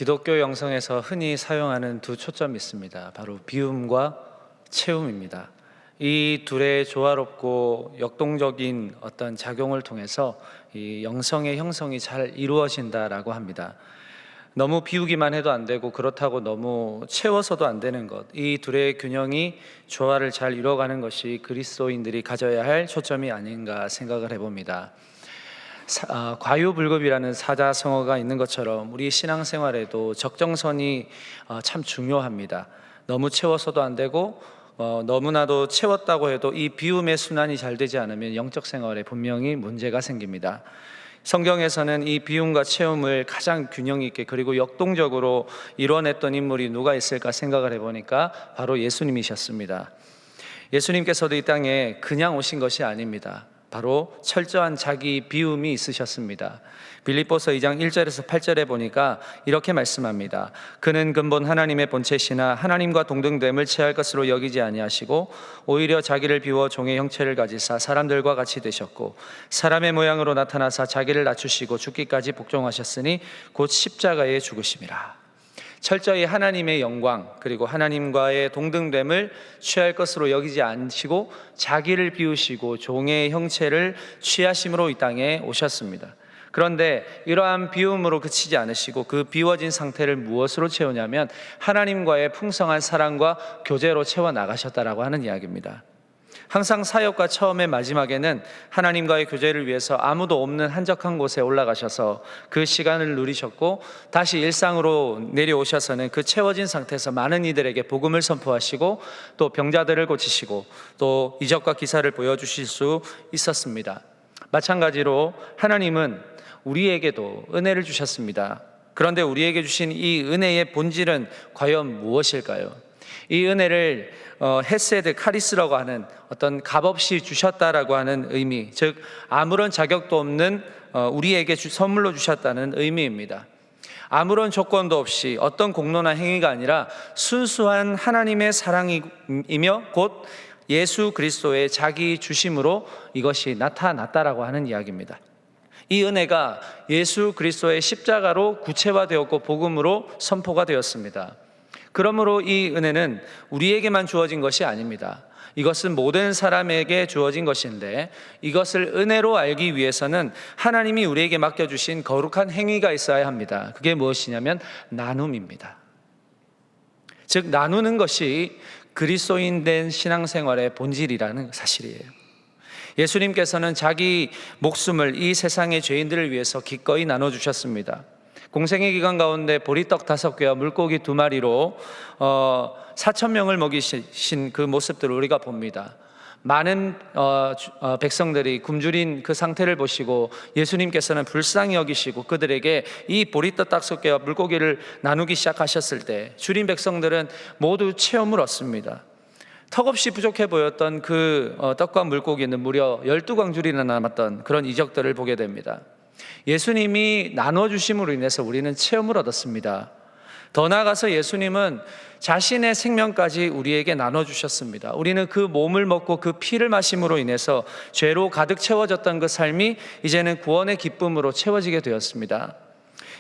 기독교 영성에서 흔히 사용하는 두 초점이 있습니다. 바로 비움과 채움입니다. 이 둘의 조화롭고 역동적인 어떤 작용을 통해서 이 영성의 형성이 잘 이루어진다라고 합니다. 너무 비우기만 해도 안 되고 그렇다고 너무 채워서도 안 되는 것, 이 둘의 균형이 조화를 잘 이루어가는 것이 그리스도인들이 가져야 할 초점이 아닌가 생각을 해봅니다. 과유불급이라는 사자성어가 있는 것처럼 우리 신앙생활에도 적정선이 참 중요합니다. 너무 채워서도 안 되고 너무나도 채웠다고 해도 이 비움의 순환이 잘 되지 않으면 영적 생활에 분명히 문제가 생깁니다. 성경에서는 이 비움과 채움을 가장 균형 있게 그리고 역동적으로 이뤄냈던 인물이 누가 있을까 생각을 해보니까 바로 예수님이셨습니다. 예수님께서도 이 땅에 그냥 오신 것이 아닙니다. 바로 철저한 자기 비움이 있으셨습니다. 빌립보서 2장 1절에서 8절에 보니까 이렇게 말씀합니다. 그는 근본 하나님의 본체시나 하나님과 동등됨을 취할 것으로 여기지 아니하시고 오히려 자기를 비워 종의 형체를 가지사 사람들과 같이 되셨고 사람의 모양으로 나타나사 자기를 낮추시고 죽기까지 복종하셨으니 곧 십자가에 죽으심이라. 철저히 하나님의 영광 그리고 하나님과의 동등됨을 취할 것으로 여기지 않으시고 자기를 비우시고 종의 형체를 취하심으로 이 땅에 오셨습니다. 그런데 이러한 비움으로 그치지 않으시고 그 비워진 상태를 무엇으로 채우냐면 하나님과의 풍성한 사랑과 교제로 채워 나가셨다라고 하는 이야기입니다. 항상 사역과 처음의 마지막에는 하나님과의 교제를 위해서 아무도 없는 한적한 곳에 올라가셔서 그 시간을 누리셨고 다시 일상으로 내려오셔서는 그 채워진 상태에서 많은 이들에게 복음을 선포하시고 또 병자들을 고치시고 또 이적과 기사를 보여주실 수 있었습니다. 마찬가지로 하나님은 우리에게도 은혜를 주셨습니다. 그런데 우리에게 주신 이 은혜의 본질은 과연 무엇일까요? 이 은혜를 헤세드 카리스라고 하는 어떤 값없이 주셨다라고 하는 의미, 즉 아무런 자격도 없는 우리에게 선물로 주셨다는 의미입니다. 아무런 조건도 없이 어떤 공로나 행위가 아니라 순수한 하나님의 사랑이며 곧 예수 그리스도의 자기 주심으로 이것이 나타났다라고 하는 이야기입니다. 이 은혜가 예수 그리스도의 십자가로 구체화되었고 복음으로 선포가 되었습니다. 그러므로 이 은혜는 우리에게만 주어진 것이 아닙니다. 이것은 모든 사람에게 주어진 것인데 이것을 은혜로 알기 위해서는 하나님이 우리에게 맡겨주신 거룩한 행위가 있어야 합니다. 그게 무엇이냐면 나눔입니다. 즉 나누는 것이 그리스도인 된 신앙생활의 본질이라는 사실이에요. 예수님께서는 자기 목숨을 이 세상의 죄인들을 위해서 기꺼이 나눠주셨습니다. 공생의 기간 가운데 보리떡 5개와 물고기 2마리로 4,000명을 먹이신 그 모습들을 우리가 봅니다. 많은 백성들이 굶주린 그 상태를 보시고 예수님께서는 불쌍히 여기시고 그들에게 이 보리떡 5개와 물고기를 나누기 시작하셨을 때 줄인 백성들은 모두 체험을 얻습니다. 턱없이 부족해 보였던 그 떡과 물고기는 무려 12광줄이나 남았던 그런 이적들을 보게 됩니다. 예수님이 나눠주심으로 인해서 우리는 체험을 얻었습니다. 더 나아가서 예수님은 자신의 생명까지 우리에게 나눠주셨습니다. 우리는 그 몸을 먹고 그 피를 마심으로 인해서 죄로 가득 채워졌던 그 삶이 이제는 구원의 기쁨으로 채워지게 되었습니다.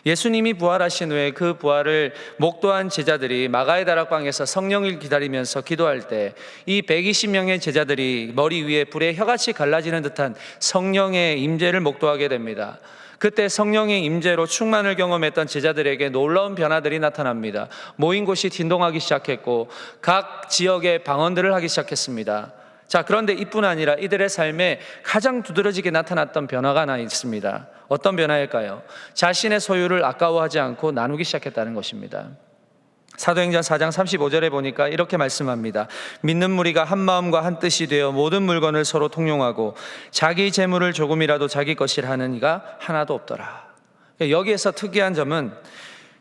예수님이 부활하신 후에 그 부활을 목도한 제자들이 마가의 다락방에서 성령을 기다리면서 기도할 때 이 120명의 제자들이 머리 위에 불의 혀같이 갈라지는 듯한 성령의 임재를 목도하게 됩니다. 그때 성령의 임재로 충만을 경험했던 제자들에게 놀라운 변화들이 나타납니다. 모인 곳이 진동하기 시작했고 각 지역의 방언들을 하기 시작했습니다. 자, 그런데 이뿐 아니라 이들의 삶에 가장 두드러지게 나타났던 변화가 하나 있습니다. 어떤 변화일까요? 자신의 소유를 아까워하지 않고 나누기 시작했다는 것입니다. 사도행전 4장 35절에 보니까 이렇게 말씀합니다. 믿는 무리가 한 마음과 한 뜻이 되어 모든 물건을 서로 통용하고 자기 재물을 조금이라도 자기 것이라 하는 이가 하나도 없더라. 여기에서 특이한 점은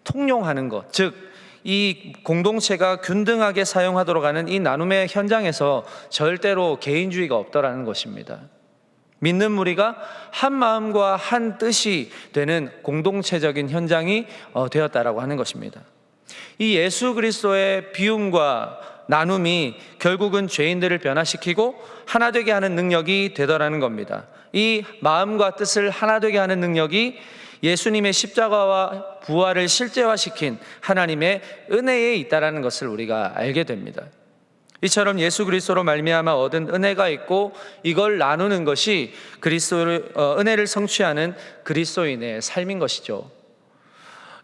통용하는 것, 즉 이 공동체가 균등하게 사용하도록 하는 이 나눔의 현장에서 절대로 개인주의가 없더라는 것입니다. 믿는 무리가 한 마음과 한 뜻이 되는 공동체적인 현장이 되었다라고 하는 것입니다. 이 예수 그리스도의 비움과 나눔이 결국은 죄인들을 변화시키고 하나 되게 하는 능력이 되더라는 겁니다. 이 마음과 뜻을 하나 되게 하는 능력이 예수님의 십자가와 부활을 실제화시킨 하나님의 은혜에 있다라는 것을 우리가 알게 됩니다. 이처럼 예수 그리스도로 말미암아 얻은 은혜가 있고 이걸 나누는 것이 은혜를 성취하는 그리스도인의 삶인 것이죠.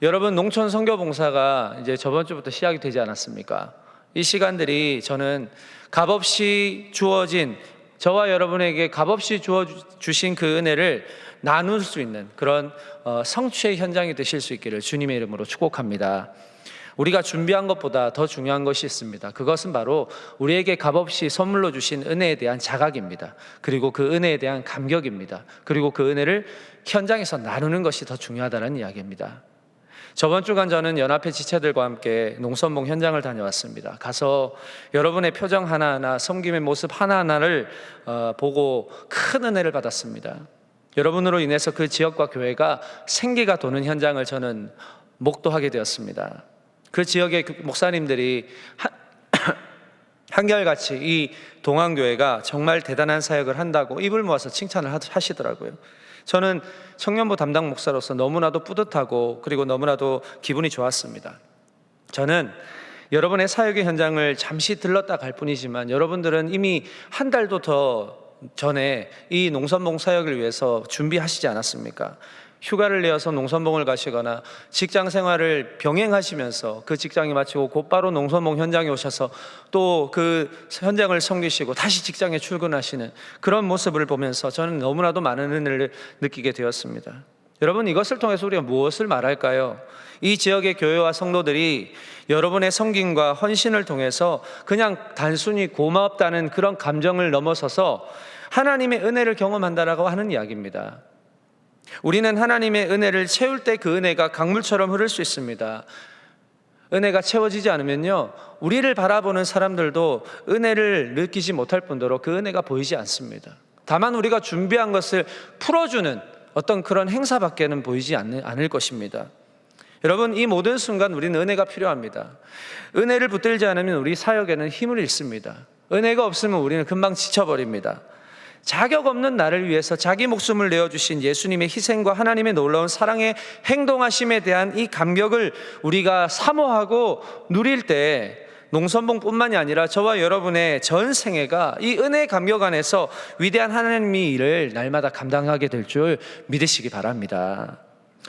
여러분, 농촌 선교 봉사가 이제 저번 주부터 시작이 되지 않았습니까? 이 시간들이 저는 값없이 주어진, 저와 여러분에게 값없이 주신 그 은혜를 나눌 수 있는 그런 성취의 현장이 되실 수 있기를 주님의 이름으로 축복합니다. 우리가 준비한 것보다 더 중요한 것이 있습니다. 그것은 바로 우리에게 값없이 선물로 주신 은혜에 대한 자각입니다. 그리고 그 은혜에 대한 감격입니다. 그리고 그 은혜를 현장에서 나누는 것이 더 중요하다는 이야기입니다. 저번 주간 저는 연합회 지체들과 함께 농선봉 현장을 다녀왔습니다. 가서 여러분의 표정 하나하나, 섬김의 모습 하나하나를 보고 큰 은혜를 받았습니다. 여러분으로 인해서 그 지역과 교회가 생기가 도는 현장을 저는 목도하게 되었습니다. 그 지역의 목사님들이 한결같이 이 동안교회가 정말 대단한 사역을 한다고 입을 모아서 칭찬을 하시더라고요. 저는 청년부 담당 목사로서 너무나도 뿌듯하고 그리고 너무나도 기분이 좋았습니다. 저는 여러분의 사역의 현장을 잠시 들렀다 갈 뿐이지만 여러분들은 이미 한 달도 더 전에 이 농선봉 사역을 위해서 준비하시지 않았습니까? 휴가를 내어서 농선봉을 가시거나 직장 생활을 병행하시면서 그 직장이 마치고 곧바로 농선봉 현장에 오셔서 또 그 현장을 섬기시고 다시 직장에 출근하시는 그런 모습을 보면서 저는 너무나도 많은 은혜를 느끼게 되었습니다. 여러분, 이것을 통해서 우리가 무엇을 말할까요? 이 지역의 교회와 성도들이 여러분의 섬김과 헌신을 통해서 그냥 단순히 고맙다는 그런 감정을 넘어서서 하나님의 은혜를 경험한다라고 하는 이야기입니다. 우리는 하나님의 은혜를 채울 때 그 은혜가 강물처럼 흐를 수 있습니다. 은혜가 채워지지 않으면요, 우리를 바라보는 사람들도 은혜를 느끼지 못할 뿐더러 그 은혜가 보이지 않습니다. 다만 우리가 준비한 것을 풀어주는 어떤 그런 행사밖에는 보이지 않을 것입니다. 여러분, 이 모든 순간 우리는 은혜가 필요합니다. 은혜를 붙들지 않으면 우리 사역에는 힘을 잃습니다. 은혜가 없으면 우리는 금방 지쳐버립니다. 자격 없는 나를 위해서 자기 목숨을 내어주신 예수님의 희생과 하나님의 놀라운 사랑의 행동하심에 대한 이 감격을 우리가 사모하고 누릴 때 농선봉뿐만이 아니라 저와 여러분의 전 생애가 이 은혜의 감격 안에서 위대한 하나님의 일을 날마다 감당하게 될 줄 믿으시기 바랍니다.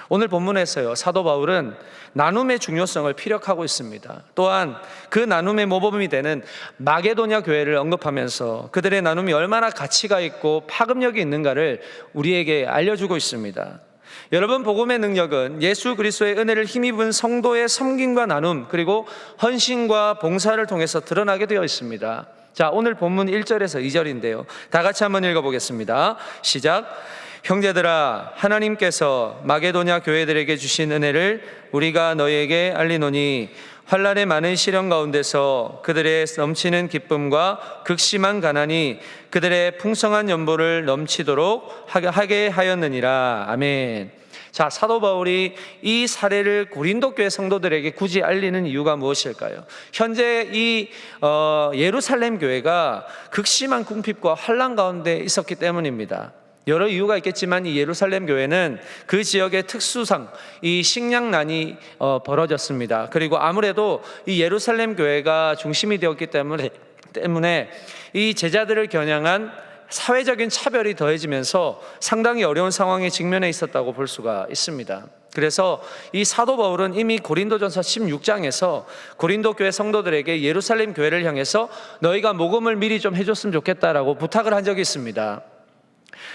오늘 본문에서요, 사도 바울은 나눔의 중요성을 피력하고 있습니다. 또한 그 나눔의 모범이 되는 마게도냐 교회를 언급하면서 그들의 나눔이 얼마나 가치가 있고 파급력이 있는가를 우리에게 알려주고 있습니다. 여러분, 복음의 능력은 예수 그리스도의 은혜를 힘입은 성도의 섬김과 나눔, 그리고 헌신과 봉사를 통해서 드러나게 되어 있습니다. 자, 오늘 본문 1절에서 2절인데요, 다 같이 한번 읽어보겠습니다. 시작. 형제들아, 하나님께서 마게도냐 교회들에게 주신 은혜를 우리가 너희에게 알리노니 환난의 많은 시련 가운데서 그들의 넘치는 기쁨과 극심한 가난이 그들의 풍성한 연보를 넘치도록 하게 하였느니라. 아멘. 자, 사도 바울이 이 사례를 고린도 교회 성도들에게 굳이 알리는 이유가 무엇일까요? 현재 이 예루살렘 교회가 극심한 궁핍과 환난 가운데 있었기 때문입니다. 여러 이유가 있겠지만 이 예루살렘 교회는 그 지역의 특수상, 이 식량난이 벌어졌습니다. 그리고 아무래도 이 예루살렘 교회가 중심이 되었기 때문에 이 제자들을 겨냥한 사회적인 차별이 더해지면서 상당히 어려운 상황에 직면해 있었다고 볼 수가 있습니다. 그래서 이 사도 바울은 이미 고린도전서 16장에서 고린도 교회 성도들에게 예루살렘 교회를 향해서 너희가 모금을 미리 좀 해줬으면 좋겠다라고 부탁을 한 적이 있습니다.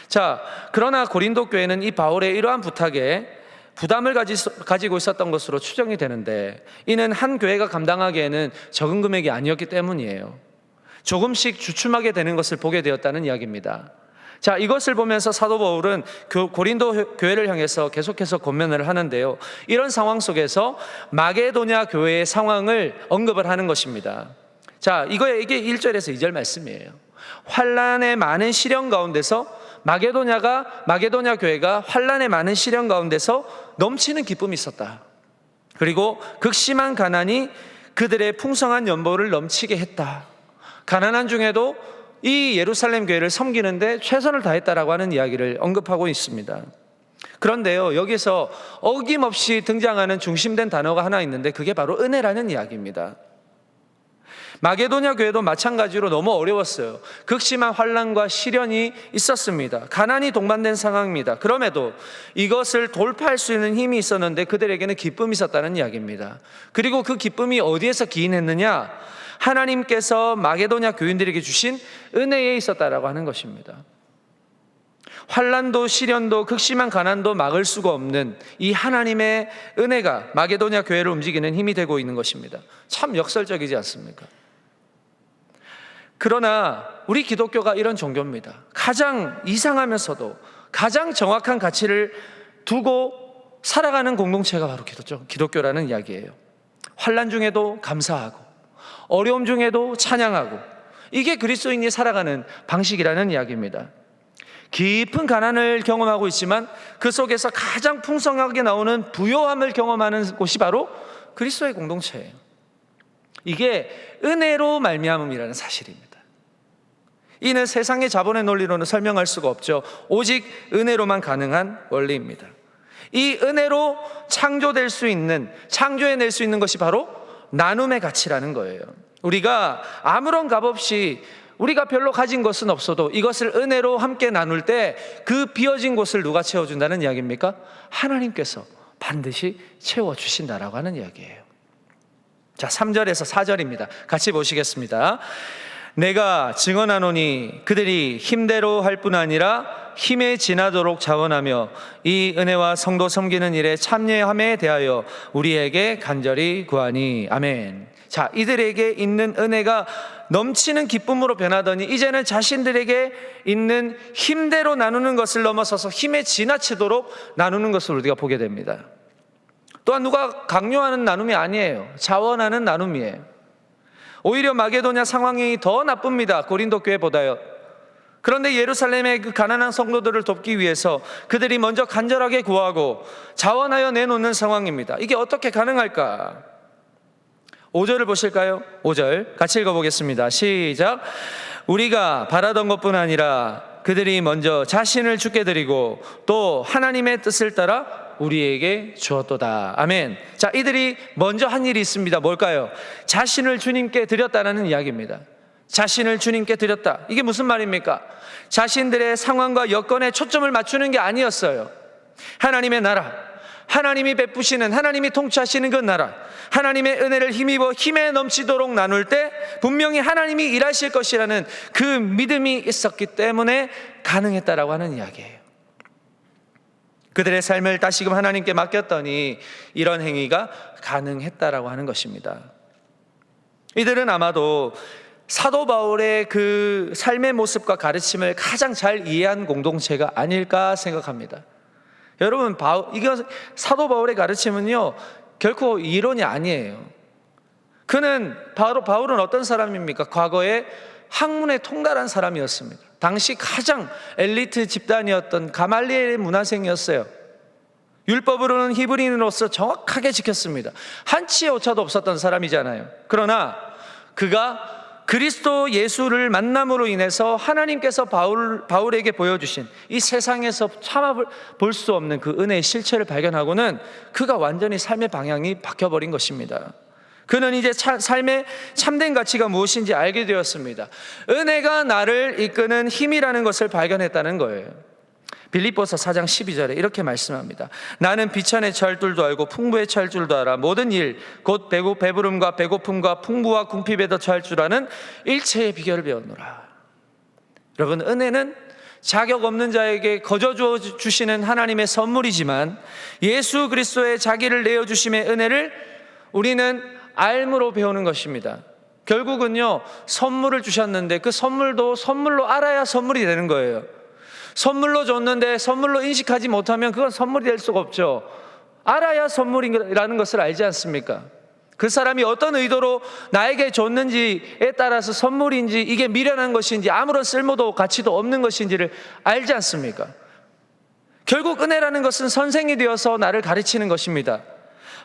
자, 그러나 고린도 교회는 이 바울의 이러한 부탁에 부담을 가지고 있었던 것으로 추정이 되는데, 이는 한 교회가 감당하기에는 적은 금액이 아니었기 때문이에요. 조금씩 주춤하게 되는 것을 보게 되었다는 이야기입니다. 자, 이것을 보면서 사도 바울은 고린도 교회를 향해서 계속해서 권면을 하는데요, 이런 상황 속에서 마게도냐 교회의 상황을 언급을 하는 것입니다. 자, 이게 1절에서 2절 말씀이에요. 환난의 많은 시련 가운데서 마게도냐 교회가 환난의 많은 시련 가운데서 넘치는 기쁨이 있었다. 그리고 극심한 가난이 그들의 풍성한 연보를 넘치게 했다. 가난한 중에도 이 예루살렘 교회를 섬기는데 최선을 다했다라고 하는 이야기를 언급하고 있습니다. 그런데요, 여기서 어김없이 등장하는 중심된 단어가 하나 있는데 그게 바로 은혜라는 이야기입니다. 마게도냐 교회도 마찬가지로 너무 어려웠어요. 극심한 환난과 시련이 있었습니다. 가난이 동반된 상황입니다. 그럼에도 이것을 돌파할 수 있는 힘이 있었는데 그들에게는 기쁨이 있었다는 이야기입니다. 그리고 그 기쁨이 어디에서 기인했느냐? 하나님께서 마게도냐 교인들에게 주신 은혜에 있었다라고 하는 것입니다. 환난도 시련도 극심한 가난도 막을 수가 없는 이 하나님의 은혜가 마게도냐 교회를 움직이는 힘이 되고 있는 것입니다. 참 역설적이지 않습니까? 그러나 우리 기독교가 이런 종교입니다. 가장 이상하면서도 가장 정확한 가치를 두고 살아가는 공동체가 바로 기독교라는 이야기예요. 환난 중에도 감사하고 어려움 중에도 찬양하고, 이게 그리스도인이 살아가는 방식이라는 이야기입니다. 깊은 가난을 경험하고 있지만 그 속에서 가장 풍성하게 나오는 부요함을 경험하는 곳이 바로 그리스도의 공동체예요. 이게 은혜로 말미암음이라는 사실입니다. 이는 세상의 자본의 논리로는 설명할 수가 없죠. 오직 은혜로만 가능한 원리입니다. 이 은혜로 창조될 수 있는, 창조해낼 수 있는 것이 바로 나눔의 가치라는 거예요. 우리가 아무런 값 없이, 우리가 별로 가진 것은 없어도 이것을 은혜로 함께 나눌 때 그 비어진 곳을 누가 채워준다는 이야기입니까? 하나님께서 반드시 채워주신다라고 하는 이야기예요. 자, 3절에서 4절입니다. 같이 보시겠습니다. 내가 증언하노니 그들이 힘대로 할 뿐 아니라 힘에 지나도록 자원하며 이 은혜와 성도 섬기는 일에 참여함에 대하여 우리에게 간절히 구하니. 아멘. 자, 이들에게 있는 은혜가 넘치는 기쁨으로 변하더니 이제는 자신들에게 있는 힘대로 나누는 것을 넘어서서 힘에 지나치도록 나누는 것을 우리가 보게 됩니다. 또한 누가 강요하는 나눔이 아니에요. 자원하는 나눔이에요. 오히려 마게도냐 상황이 더 나쁩니다. 고린도 교회보다요. 그런데 예루살렘의 그 가난한 성도들을 돕기 위해서 그들이 먼저 간절하게 구하고 자원하여 내놓는 상황입니다. 이게 어떻게 가능할까? 5절을 보실까요? 5절 같이 읽어보겠습니다. 시작. 우리가 바라던 것뿐 아니라 그들이 먼저 자신을 주께 드리고 또 하나님의 뜻을 따라 우리에게 주었도다. 아멘. 자, 이들이 먼저 한 일이 있습니다. 뭘까요? 자신을 주님께 드렸다는 이야기입니다. 자신을 주님께 드렸다. 이게 무슨 말입니까? 자신들의 상황과 여건에 초점을 맞추는 게 아니었어요. 하나님의 나라, 하나님이 베푸시는, 하나님이 통치하시는 그 나라, 하나님의 은혜를 힘입어 힘에 넘치도록 나눌 때 분명히 하나님이 일하실 것이라는 그 믿음이 있었기 때문에 가능했다라고 하는 이야기예요. 그들의 삶을 다시금 하나님께 맡겼더니 이런 행위가 가능했다라고 하는 것입니다. 이들은 아마도 사도 바울의 그 삶의 모습과 가르침을 가장 잘 이해한 공동체가 아닐까 생각합니다. 여러분, 이거 사도 바울의 가르침은요 결코 이론이 아니에요. 바울은 어떤 사람입니까? 과거에 학문에 통달한 사람이었습니다. 당시 가장 엘리트 집단이었던 가말리엘의 문화생이었어요. 율법으로는 히브리인으로서 정확하게 지켰습니다. 한치의 오차도 없었던 사람이잖아요. 그러나 그가 그리스도 예수를 만남으로 인해서 하나님께서 바울에게 보여주신 이 세상에서 참아볼 수 없는 그 은혜의 실체를 발견하고는 그가 완전히 삶의 방향이 바뀌어버린 것입니다. 그는 이제 삶의 참된 가치가 무엇인지 알게 되었습니다. 은혜가 나를 이끄는 힘이라는 것을 발견했다는 거예요. 빌립보서 4장 12절에 이렇게 말씀합니다. 나는 비천에 처할 줄도 알고 풍부에 처할 줄도 알아. 모든 일 곧 배부름과 배고픔과 풍부와 궁핍에 더 처할 줄 아는 일체의 비결을 배웠노라. 여러분, 은혜는 자격 없는 자에게 거저 주시는 하나님의 선물이지만 예수 그리스도의 자기를 내어주심의 은혜를 우리는 알므로 배우는 것입니다. 결국은요, 선물을 주셨는데 그 선물도 선물로 알아야 선물이 되는 거예요. 선물로 줬는데 선물로 인식하지 못하면 그건 선물이 될 수가 없죠. 알아야 선물이라는 것을 알지 않습니까? 그 사람이 어떤 의도로 나에게 줬는지에 따라서 선물인지 이게 미련한 것인지 아무런 쓸모도 가치도 없는 것인지를 알지 않습니까? 결국 은혜라는 것은 선생이 되어서 나를 가르치는 것입니다.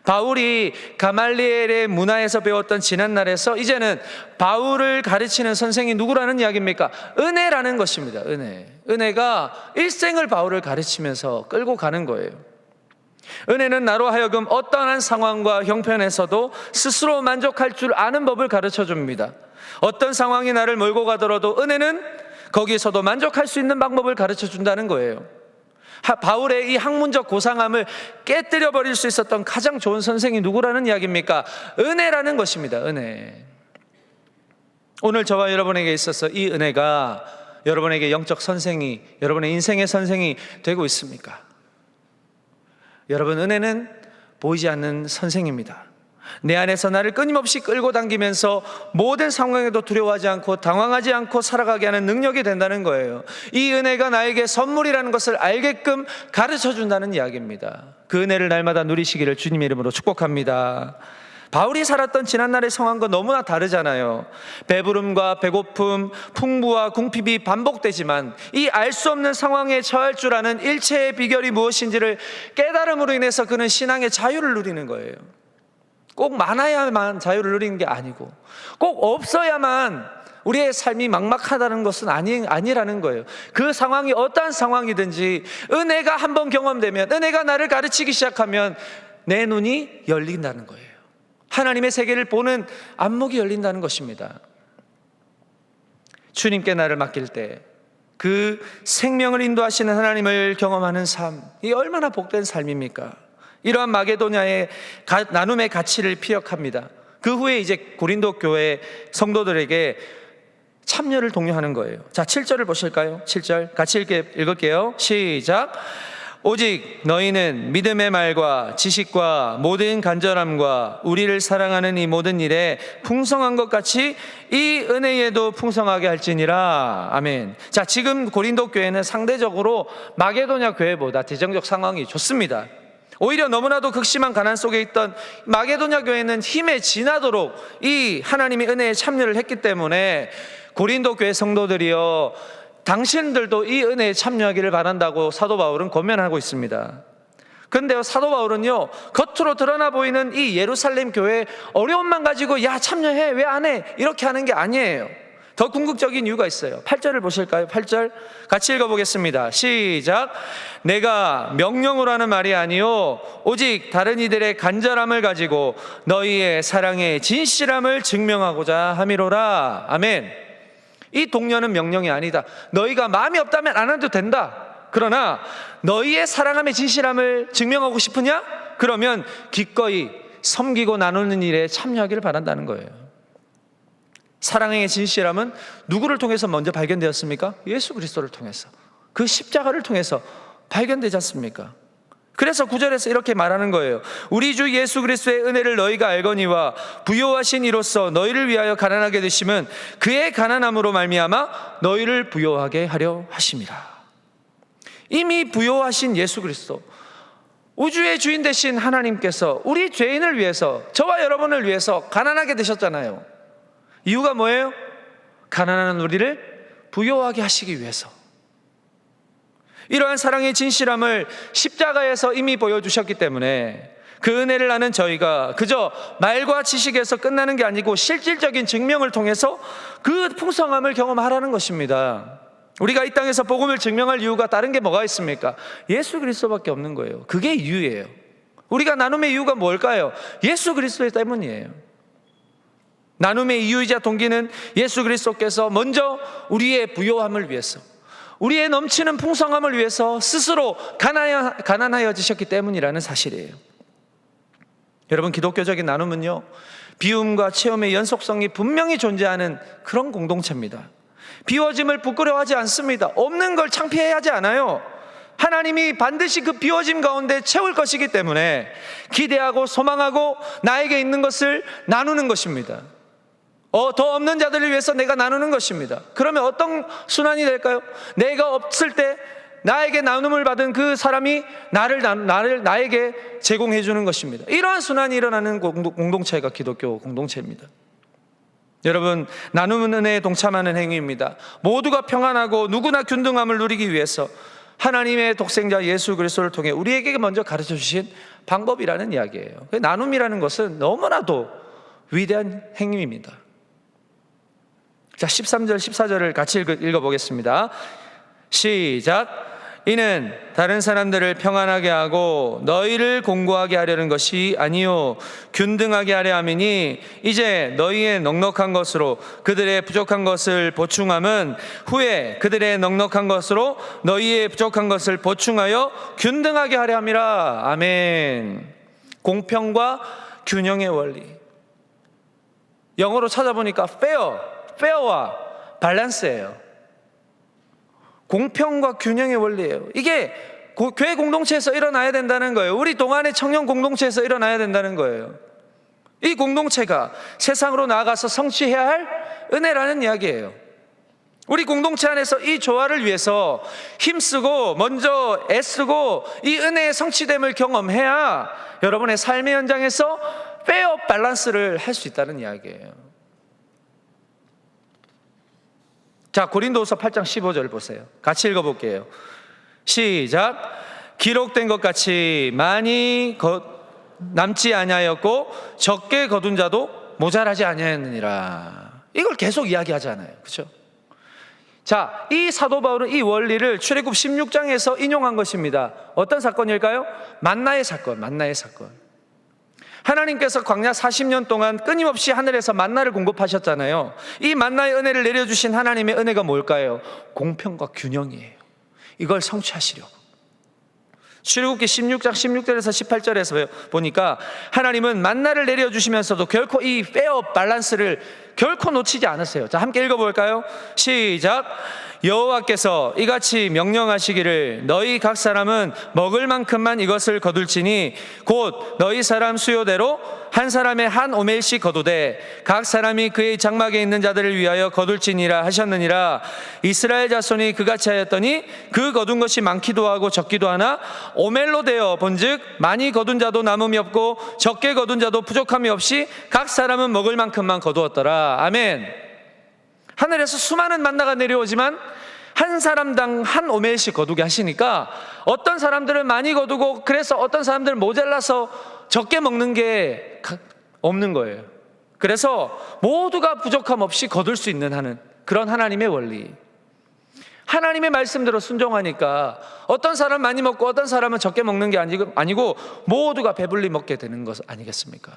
바울이 가말리엘의 문화에서 배웠던 지난날에서 이제는 바울을 가르치는 선생이 누구라는 이야기입니까? 은혜라는 것입니다. 은혜가 일생을 바울을 가르치면서 끌고 가는 거예요. 은혜는 나로 하여금 어떠한 상황과 형편에서도 스스로 만족할 줄 아는 법을 가르쳐 줍니다. 어떤 상황이 나를 몰고 가더라도 은혜는 거기에서도 만족할 수 있는 방법을 가르쳐 준다는 거예요. 바울의 이 학문적 고상함을 깨뜨려 버릴 수 있었던 가장 좋은 선생이 누구라는 이야기입니까? 은혜라는 것입니다. 은혜. 오늘 저와 여러분에게 있어서 이 은혜가 여러분에게 영적 선생이, 여러분의 인생의 선생이 되고 있습니까? 여러분, 은혜는 보이지 않는 선생입니다. 내 안에서 나를 끊임없이 끌고 당기면서 모든 상황에도 두려워하지 않고 당황하지 않고 살아가게 하는 능력이 된다는 거예요. 이 은혜가 나에게 선물이라는 것을 알게끔 가르쳐 준다는 이야기입니다. 그 은혜를 날마다 누리시기를 주님의 이름으로 축복합니다. 바울이 살았던 지난날의 상황과 너무나 다르잖아요. 배부름과 배고픔, 풍부와 궁핍이 반복되지만 이 알 수 없는 상황에 처할 줄 아는 일체의 비결이 무엇인지를 깨달음으로 인해서 그는 신앙의 자유를 누리는 거예요. 꼭 많아야만 자유를 누리는 게 아니고 꼭 없어야만 우리의 삶이 막막하다는 것은 아니라는 거예요. 그 상황이 어떠한 상황이든지 은혜가 한번 경험되면, 은혜가 나를 가르치기 시작하면 내 눈이 열린다는 거예요. 하나님의 세계를 보는 안목이 열린다는 것입니다. 주님께 나를 맡길 때 그 생명을 인도하시는 하나님을 경험하는 삶, 이 얼마나 복된 삶입니까? 이러한 마게도냐의 나눔의 가치를 피력합니다. 그 후에 이제 고린도 교회 성도들에게 참여를 독려하는 거예요. 자, 7절을 보실까요? 7절 같이 읽을게요. 시작. 오직 너희는 믿음의 말과 지식과 모든 간절함과 우리를 사랑하는 이 모든 일에 풍성한 것 같이 이 은혜에도 풍성하게 할지니라. 아멘. 자, 지금 고린도 교회는 상대적으로 마게도냐 교회보다 재정적 상황이 좋습니다. 오히려 너무나도 극심한 가난 속에 있던 마게도냐 교회는 힘에 지나도록 이 하나님의 은혜에 참여를 했기 때문에 고린도 교회 성도들이여, 당신들도 이 은혜에 참여하기를 바란다고 사도 바울은 권면하고 있습니다. 그런데요, 사도 바울은요, 겉으로 드러나 보이는 이 예루살렘 교회의 어려움만 가지고 야 참여해, 왜 안 해, 이렇게 하는 게 아니에요. 더 궁극적인 이유가 있어요. 8절을 보실까요? 8절 같이 읽어보겠습니다. 시작. 내가 명령으로 하는 말이 아니요 오직 다른 이들의 간절함을 가지고 너희의 사랑의 진실함을 증명하고자 함이로라. 아멘. 이 독려는 명령이 아니다. 너희가 마음이 없다면 안 해도 된다. 그러나 너희의 사랑함의 진실함을 증명하고 싶으냐? 그러면 기꺼이 섬기고 나누는 일에 참여하기를 바란다는 거예요. 사랑의 진실함은 누구를 통해서 먼저 발견되었습니까? 예수 그리스도를 통해서, 그 십자가를 통해서 발견되지 않습니까? 그래서 9절에서 이렇게 말하는 거예요. 우리 주 예수 그리스도의 은혜를 너희가 알거니와 부요하신 이로써 너희를 위하여 가난하게 되심은 그의 가난함으로 말미암아 너희를 부요하게 하려 하심이라. 이미 부요하신 예수 그리스도, 우주의 주인 되신 하나님께서 우리 죄인을 위해서, 저와 여러분을 위해서 가난하게 되셨잖아요. 이유가 뭐예요? 가난한 우리를 부요하게 하시기 위해서. 이러한 사랑의 진실함을 십자가에서 이미 보여주셨기 때문에 그 은혜를 아는 저희가 그저 말과 지식에서 끝나는 게 아니고 실질적인 증명을 통해서 그 풍성함을 경험하라는 것입니다. 우리가 이 땅에서 복음을 증명할 이유가 다른 게 뭐가 있습니까? 예수 그리스도밖에 없는 거예요. 그게 이유예요. 우리가 나눔의 이유가 뭘까요? 예수 그리스도 때문이에요. 나눔의 이유이자 동기는 예수 그리스도께서 먼저 우리의 부요함을 위해서, 우리의 넘치는 풍성함을 위해서 스스로 가난하여지셨기 때문이라는 사실이에요. 여러분, 기독교적인 나눔은요, 비움과 체험의 연속성이 분명히 존재하는 그런 공동체입니다. 비워짐을 부끄러워하지 않습니다. 없는 걸 창피해하지 않아요. 하나님이 반드시 그 비워짐 가운데 채울 것이기 때문에 기대하고 소망하고 나에게 있는 것을 나누는 것입니다. 더 없는 자들을 위해서 내가 나누는 것입니다. 그러면 어떤 순환이 될까요? 내가 없을 때 나에게 나눔을 받은 그 사람이 나에게 제공해 주는 것입니다. 이러한 순환이 일어나는 공동체가 기독교 공동체입니다. 여러분, 나눔은 은혜에 동참하는 행위입니다. 모두가 평안하고 누구나 균등함을 누리기 위해서 하나님의 독생자 예수 그리스도를 통해 우리에게 먼저 가르쳐 주신 방법이라는 이야기예요. 나눔이라는 것은 너무나도 위대한 행위입니다. 자, 13절 14절을 같이 읽어보겠습니다. 시작. 이는 다른 사람들을 평안하게 하고 너희를 공고하게 하려는 것이 아니요 균등하게 하려 함이니 이제 너희의 넉넉한 것으로 그들의 부족한 것을 보충함은 후에 그들의 넉넉한 것으로 너희의 부족한 것을 보충하여 균등하게 하려 함이라. 아멘. 공평과 균형의 원리. 영어로 찾아보니까 fair와 밸런스예요. 공평과 균형의 원리예요. 이게 교회 공동체에서 일어나야 된다는 거예요. 우리 동안의 청년 공동체에서 일어나야 된다는 거예요. 이 공동체가 세상으로 나아가서 성취해야 할 은혜라는 이야기예요. 우리 공동체 안에서 이 조화를 위해서 힘쓰고 먼저 애쓰고 이 은혜의 성취됨을 경험해야 여러분의 삶의 현장에서 페어 밸런스를 할 수 있다는 이야기예요. 자, 고린도후서 8장 15절 보세요. 같이 읽어볼게요. 시작. 기록된 것 같이 많이 남지 아니하였고 적게 거둔 자도 모자라지 아니하였느니라. 이걸 계속 이야기하잖아요. 그렇죠? 자, 이 사도 바울은 이 원리를 출애굽 16장에서 인용한 것입니다. 어떤 사건일까요? 만나의 사건. 하나님께서 광야 40년 동안 끊임없이 하늘에서 만나를 공급하셨잖아요. 이 만나의 은혜를 내려주신 하나님의 은혜가 뭘까요? 공평과 균형이에요. 이걸 성취하시려고. 출애굽기 16장 16절에서 18절에서 보니까 하나님은 만나를 내려주시면서도 결코 이 페어 밸런스를 결코 놓치지 않으세요. 자, 함께 읽어볼까요? 시작. 여호와께서 이같이 명령하시기를 너희 각 사람은 먹을 만큼만 이것을 거둘지니 곧 너희 사람 수요대로 한 사람에 한 오멜씩 거두되 각 사람이 그의 장막에 있는 자들을 위하여 거둘지니라 하셨느니라. 이스라엘 자손이 그같이 하였더니 그 거둔 것이 많기도 하고 적기도 하나 오멜로 되어 본즉 많이 거둔 자도 남음이 없고 적게 거둔 자도 부족함이 없이 각 사람은 먹을 만큼만 거두었더라. 아멘. 하늘에서 수많은 만나가 내려오지만 한 사람당 한 오멜씩 거두게 하시니까 어떤 사람들은 많이 거두고 그래서 어떤 사람들은 모자라서 적게 먹는 게 없는 거예요. 그래서 모두가 부족함 없이 거둘 수 있는 그런 하나님의 원리. 하나님의 말씀대로 순종하니까 어떤 사람 많이 먹고 어떤 사람은 적게 먹는 게 아니고 모두가 배불리 먹게 되는 것 아니겠습니까?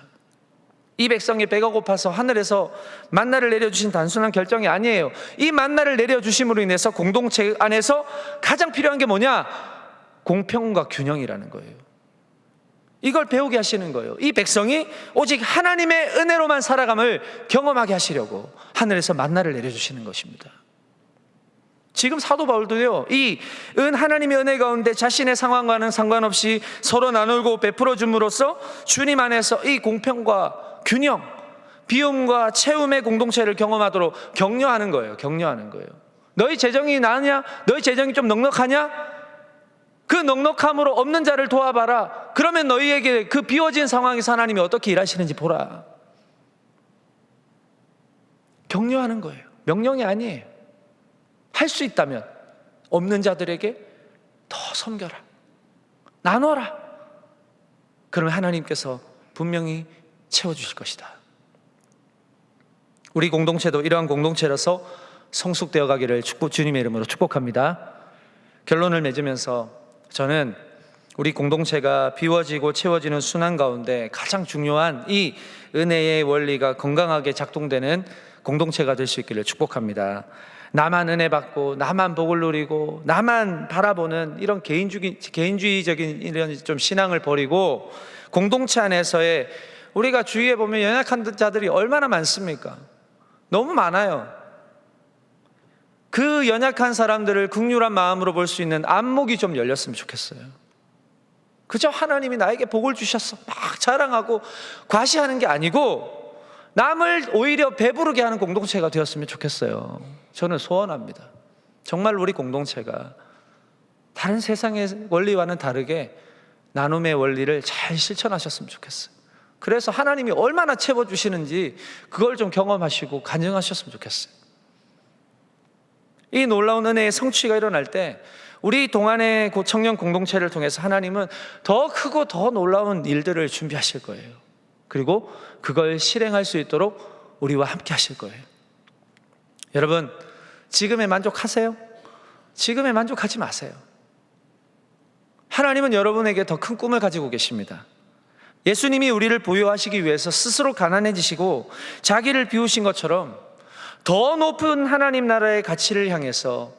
이 백성이 배가 고파서 하늘에서 만나를 내려주신 단순한 결정이 아니에요. 이 만나를 내려주심으로 인해서 공동체 안에서 가장 필요한 게 뭐냐? 공평과 균형이라는 거예요. 이걸 배우게 하시는 거예요. 이 백성이 오직 하나님의 은혜로만 살아감을 경험하게 하시려고 하늘에서 만나를 내려주시는 것입니다. 지금 사도 바울도요, 이 하나님의 은혜 가운데 자신의 상황과는 상관없이 서로 나누고 베풀어 줌으로써 주님 안에서 이 공평과 균형, 비움과 채움의 공동체를 경험하도록 격려하는 거예요. 너희 재정이 나으냐? 너희 재정이 좀 넉넉하냐? 그 넉넉함으로 없는 자를 도와봐라. 그러면 너희에게 그 비워진 상황에서 하나님이 어떻게 일하시는지 보라. 격려하는 거예요. 명령이 아니에요. 할 수 있다면 없는 자들에게 더 섬겨라. 나눠라. 그러면 하나님께서 분명히 채워주실 것이다. 우리 공동체도 이러한 공동체라서 성숙되어 가기를 주님의 이름으로 축복합니다. 결론을 맺으면서 저는 우리 공동체가 비워지고 채워지는 순환 가운데 가장 중요한 이 은혜의 원리가 건강하게 작동되는 공동체가 될 수 있기를 축복합니다. 나만 은혜 받고 나만 복을 누리고 나만 바라보는 이런 개인주의적인 이런 좀 신앙을 버리고 공동체 안에서의 우리가 주위에 보면 연약한 자들이 얼마나 많습니까? 너무 많아요. 그 연약한 사람들을 긍휼한 마음으로 볼 수 있는 안목이 좀 열렸으면 좋겠어요. 그저 하나님이 나에게 복을 주셨어 막 자랑하고 과시하는 게 아니고 남을 오히려 배부르게 하는 공동체가 되었으면 좋겠어요. 저는 소원합니다. 정말 우리 공동체가 다른 세상의 원리와는 다르게 나눔의 원리를 잘 실천하셨으면 좋겠어요. 그래서 하나님이 얼마나 채워주시는지 그걸 좀 경험하시고 간증하셨으면 좋겠어요. 이 놀라운 은혜의 성취가 일어날 때 우리 동안의 청년 공동체를 통해서 하나님은 더 크고 더 놀라운 일들을 준비하실 거예요. 그리고 그걸 실행할 수 있도록 우리와 함께 하실 거예요. 여러분, 지금에 만족하세요? 지금에 만족하지 마세요. 하나님은 여러분에게 더 큰 꿈을 가지고 계십니다. 예수님이 우리를 보유하시기 위해서 스스로 가난해지시고 자기를 비우신 것처럼 더 높은 하나님 나라의 가치를 향해서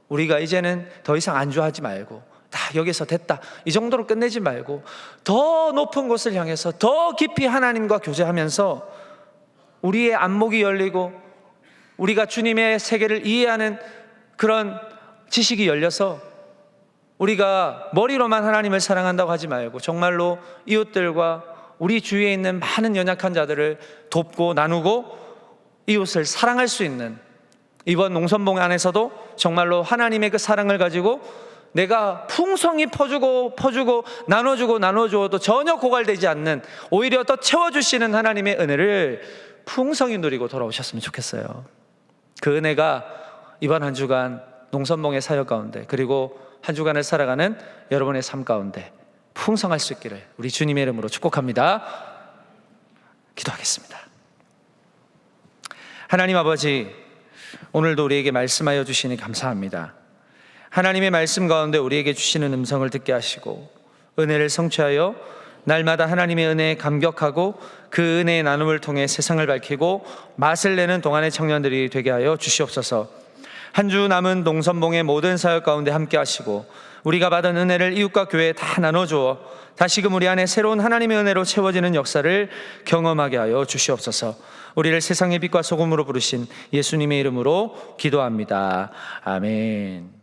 우리가 이제는 더 이상 안주하지 말고 다 여기서 됐다 이 정도로 끝내지 말고 더 높은 곳을 향해서 더 깊이 하나님과 교제하면서 우리의 안목이 열리고 우리가 주님의 세계를 이해하는 그런 지식이 열려서 우리가 머리로만 하나님을 사랑한다고 하지 말고 정말로 이웃들과 우리 주위에 있는 많은 연약한 자들을 돕고 나누고 이웃을 사랑할 수 있는, 이번 농선봉 안에서도 정말로 하나님의 그 사랑을 가지고 내가 풍성히 퍼주고 나눠주어도 전혀 고갈되지 않는, 오히려 더 채워주시는 하나님의 은혜를 풍성히 누리고 돌아오셨으면 좋겠어요. 그 은혜가 이번 한 주간 농선봉의 사역 가운데, 그리고 한 주간을 살아가는 여러분의 삶 가운데 풍성할 수 있기를 우리 주님의 이름으로 축복합니다. 기도하겠습니다. 하나님 아버지, 오늘도 우리에게 말씀하여 주시니 감사합니다. 하나님의 말씀 가운데 우리에게 주시는 음성을 듣게 하시고 은혜를 성취하여 날마다 하나님의 은혜에 감격하고 그 은혜의 나눔을 통해 세상을 밝히고 맛을 내는 동안의 청년들이 되게 하여 주시옵소서. 한 주 남은 농선봉의 모든 사역 가운데 함께 하시고 우리가 받은 은혜를 이웃과 교회에 다 나눠주어 다시금 우리 안에 새로운 하나님의 은혜로 채워지는 역사를 경험하게 하여 주시옵소서. 우리를 세상의 빛과 소금으로 부르신 예수님의 이름으로 기도합니다. 아멘.